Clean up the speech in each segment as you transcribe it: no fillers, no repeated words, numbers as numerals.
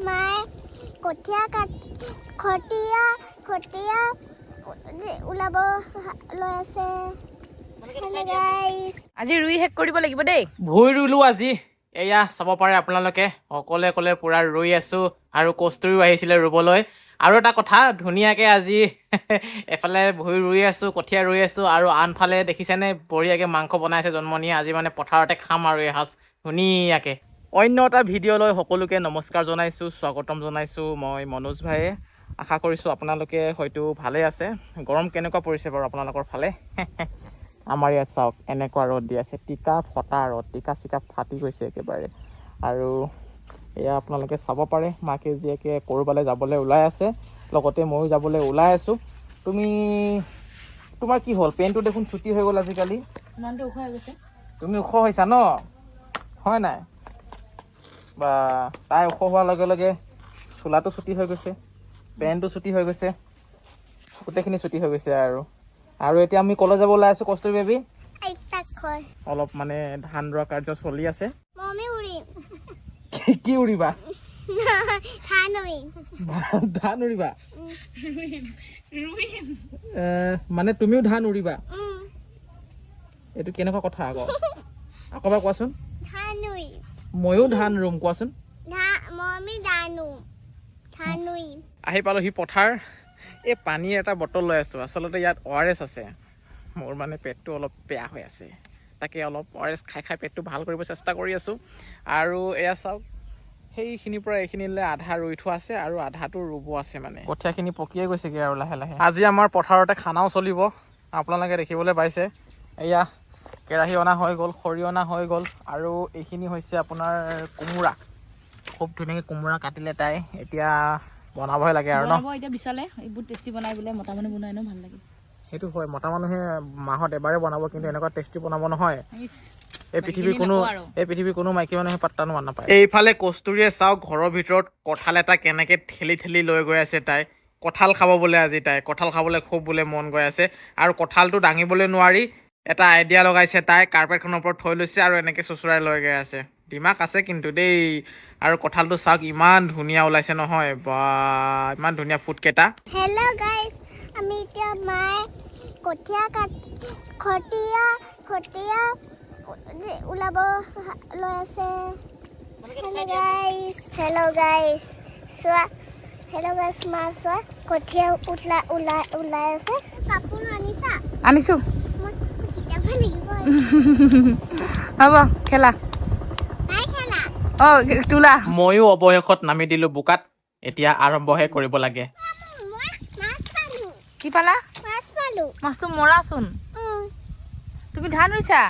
মায়ে খটিয়া ওলাব লৈ আছে। আজি ৰুই শেষ কৰিব লাগিব দেই। ভুই ৰুলো আজি। এয়া চাব পাৰে আপোনালোকে অকলে অকলে পুৰা ৰুই আছো আৰু কষ্টুৰিও আহিছিলে ৰুবলৈ। আৰু এটা কথা ধুনীয়াকে আজি এফালে ভুই ৰুই আছো, কঠীয়া ৰুই আছো, আৰু আনফালে দেখিছেনে বঢ়িয়াকে মাংস বনাইছে জন্মনিয়ে। আজি মানে পথাৰতে খাম আৰু এসাঁজ ধুনীয়াকে। অন্য এটা ভিডিঅ'লৈ সকলোকে নমস্কাৰ জনাইছো, স্বাগতম জনাইছো। মই মনোজ ভাইয়ে। আশা কৰিছো আপোনালোকে হয়তো ভালে আছে। গৰম কেনেকুৱা পৰিছে বাৰু আপোনালোকৰ ফালে? আমাৰ ইয়াত চাওক এনেকুৱা ৰ'দ দি আছে, টিকা ফটা ৰ'দ, টিকা চিকা ফাটি গৈছে একেবাৰে। আৰু এয়া আপোনালোকে চাব পাৰে মাকে জীয়েকে ক'ৰবালৈ যাবলৈ ওলাই আছে, লগতে ময়ো যাবলৈ ওলাই আছো। তোমাৰ কি হ'ল? পেণ্টটো দেখোন ছুটি হৈ গ'ল আজিকালি। ইমানটো ওখ হৈ গৈছে। তুমি ওখ হৈছা ন, হয় নাই? বা তাই ওখ হোৱাৰ লগে লগে চোলাটো ছুটি হৈ গৈছে, পেণ্টটো ছুটি হৈ গৈছে, গোটেইখিনি ছুটি হৈ গৈছে। আৰু এতিয়া আমি কলেজ যাব ওলাই আছো কষ্টুৰি বেবী। অলপ মানে ধান ৰোৱা কাৰ্য চলি আছে। কি উৰিবা? ধান উৰিবা? মানে তুমিও ধান উৰিবা? এইটো কেনেকুৱা কথা আকৌ এবাৰ কোৱাচোন। ময়ো ধান ৰুম, কোৱাচোন। আহি পালোহি পথাৰ। এই পানীৰ এটা বটল লৈ আছো, আচলতে ইয়াত ORS আছে। মোৰ মানে পেটটো অলপ বেয়া হৈ আছে, তাকে অলপ ORS খাই খাই পেটটো ভাল কৰিব চেষ্টা কৰি আছো। আৰু এয়া চাওক, সেইখিনিৰ পৰা এইখিনিলৈ আধা ৰুই থোৱা আছে আৰু আধাটো ৰুব আছে। মানে কঠীয়াখিনি পকিয়ে গৈছেগৈ আৰু লাহে লাহে। আজি আমাৰ পথাৰতে খানাও চলিব, আপোনালোকে দেখিবলৈ পাইছে। এয়া কেৰাহী অনা হৈ গ'ল, খৰি অনা হৈ গ'ল, আৰু এইখিনি হৈছে আপোনাৰ কোমোৰা। খুব ধুনীয়াকৈ কোমোৰা কাটিলে তাই, এতিয়া বনাবহে লাগে আৰু ন। এতিয়া বিচালে এইবোৰ টেষ্টি বনাই বোলে, মতা মানুহ বনাই ন, ভাল লাগে। সেইটো হয়, মতা মানুহে মাহত এবাৰে বনাব, কিন্তু এনেকুৱা টেষ্টি বনাব নহয়। এই পৃথিৱীৰ কোনো মাইকী মানুহে পাত্তা নোৱা নাপায়। এইফালে কষ্টুৰিয়ে চাওক ঘৰৰ ভিতৰত কঁঠাল এটা কেনেকে ঠেলি ঠেলি লৈ গৈ আছে তাই। কঁঠাল খাব বোলে আজি তাই, কঁঠাল খাবলৈ খুব বোলে মন গৈ আছে। আৰু কঁঠালটো দাঙিবলৈ নোৱাৰি এটা আইডিয়া লগাইছে তাই, কাৰ্পেটখনৰ ওপৰত থৈ লৈছে আৰু এনেকে চোঁচৰাই লৈ গৈ আছে। দিমাগ আছে কিন্তু দেই। আৰু কঁঠালটো চাওক ইমান ধুনীয়া ওলাইছে নহয়, বা ইমান ধুনীয়া ফুটকেইটা। হেল্ল' গাইজ, আমি এতিয়া মায়ে খটিয়া ওলাব লৈ আছে। হেল্ল' গাইজ চোৱা, মা চোৱা, কঠীয়া ওলাই আছে। কাপোৰ আনিছা? আনিছো। লাগিব হ'ব খেলা। তোলা। ময়ো অৱশেষত নামি দিলো বোকাত, এতিয়া আৰম্ভহে কৰিব লাগে। কি পালা? মাছটো মৰাচোন। তুমি ধান ৰুইছা?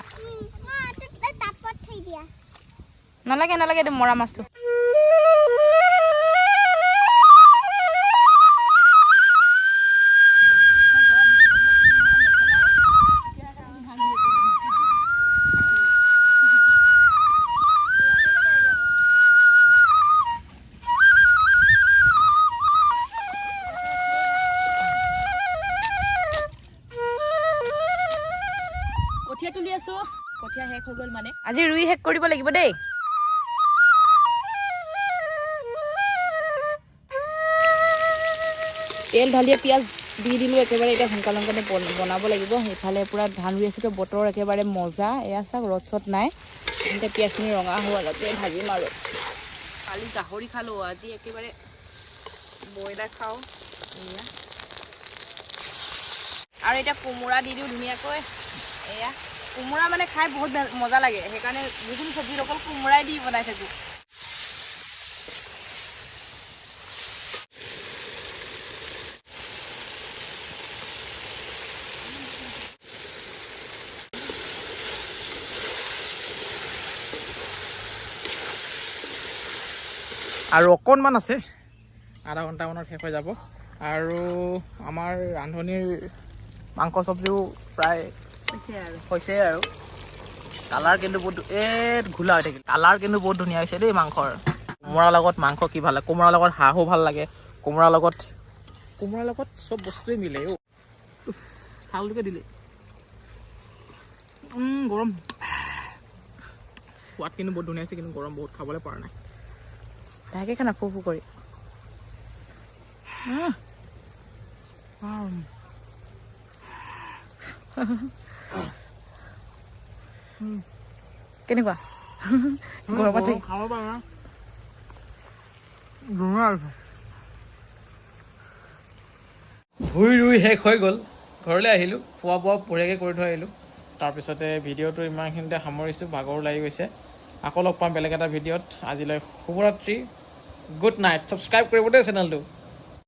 নালাগে নালাগে, এইটো মৰা মাছটো। কঠীয়া তুলি আছো, কঠীয়া শেষ হৈ গ'ল মানে। আজি ৰুই শেষ কৰিব লাগিব দেই। তেল ঢালিয়ে পিঁয়াজ দি দিলোঁ একেবাৰে। এতিয়া সোনকালে বনাব লাগিব। সেইফালে পূৰা ধান ৰুই আছোঁ, বতৰ একেবাৰে মজা। এয়া চাওক, ৰ'দ চদ নাই। এতিয়া পিঁয়াজখিনি ৰঙা হোৱালৈকে ভাজিম আৰু। কালি গাহৰি খালোঁ, আজি একেবাৰে ব্ৰইলাৰ খাওঁ। আৰু এতিয়া কোমোৰা দি দিওঁ ধুনীয়াকৈ। এয়া কোমোৰা মানে খাই বহুত মজা লাগে, সেইকাৰণে যিকোনো চব্জিত অকল কোমোৰাই দি বনাই থাকোঁ। আৰু অকণমান আছে, আধা ঘণ্টামানত শেষ হৈ যাব। আৰু আমাৰ ৰান্ধনিৰ মাংস চব্জিও প্ৰায় হৈছে আৰু। কালাৰ কিন্তু বহুত ঘোলা হৈ থাকিল। কালাৰ কিন্তু বহুত ধুনীয়া হৈছে দেই মাংসৰ। কোমোৰাৰ লগত মাংস কি ভাল লাগে, কোমোৰাৰ লগত হাঁহো ভাল লাগে, কোমোৰাৰ লগত চব বস্তুৱে মিলে। চাউলটোকে দিলে গৰম। সোৱাদ কিন্তু বহুত ধুনীয়া হৈছে, কিন্তু গৰম বহুত, খাবলৈ পৰা নাই। তাকে খানা ফু ফু কৰি কেনেকুৱা গৰমত থাকি খাব পাৰা ভুই ৰুই শেষ হৈ গ'ল ঘৰলৈ আহিলোঁ খোৱা বোৱা বঢ়িয়াকৈ কৰি থৈ আহিলোঁ তাৰপিছতে ভিডিঅ'টো ইমানখিনিতে সামৰিছোঁ ভাগৰো লাগি গৈছে আকৌ লগ পাম বেলেগ এটা ভিডিঅ'ত আজিলৈ শুভৰাত্ৰি গুড নাইট ছাবস্ক্ৰাইব কৰিব দেই চেনেলটো